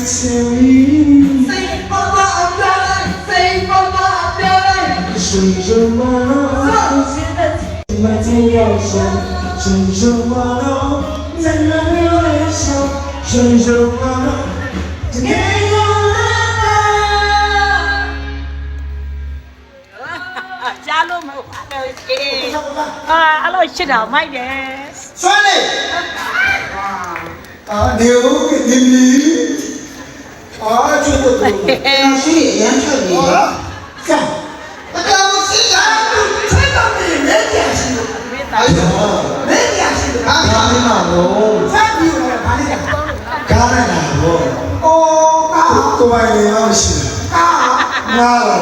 情，谁爸爸表来，谁爸爸表来，谁什么？满天要笑，谁什么？在那里微笑，谁什么？给我加入没အဲ့လိုရှစ်တော်မိုက်တယ် ဆွဲလေနေဦးနေမီကျွတ်တော့ရှိရမ်းထွက်နေကဲအကောင်စီရထွက်တော့နေနေကြရှိနေကြရှိအားပါနေမှာလို့ဖတ်ပြီးတော့ဗာလေးကားရတာဘောအိုးကားကိုယ်ပိုင်ရောရှိကားနားလာ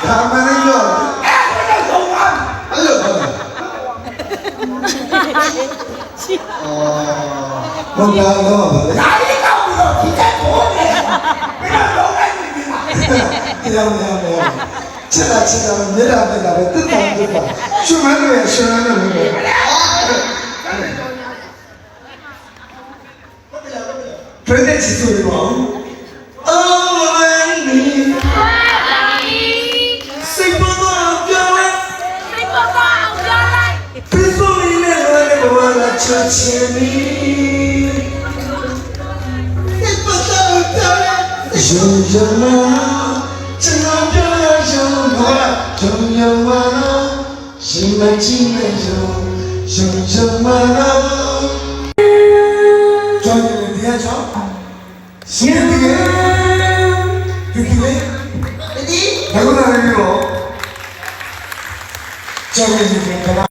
ဒါမင်းရောအဲ့ဒါတော့အဲ့လိုဟုတ်ဘုရားတော့ဒါလေးကောက်ပြီးတော့ဒီတက်ဖို့နေပြီးတော့လုံးလိုက်နေမှာရောင်းချက်တာမြေတာပဲတက်တောင်းကြပါရှင်မလို့ရရှင်မလို့ပြည့်တဲ့ချစ်သူတွေပေါ့အော်ဝင်းနီစိတ်ပေါ်တော့ပြောလိုက်ပြည့်စုံနေတဲ့ဘဝကချစ်ချင်နီစိတ်ပေါ်တော့ပြောလိုက်ရှင်ရမချင်တော့ပြောရရှင်ဘာကြုံရမှာရှင်မကြည့်နဲ့ရှင်ရမကျောင်းတရားကျောင်းရှင်တကယ်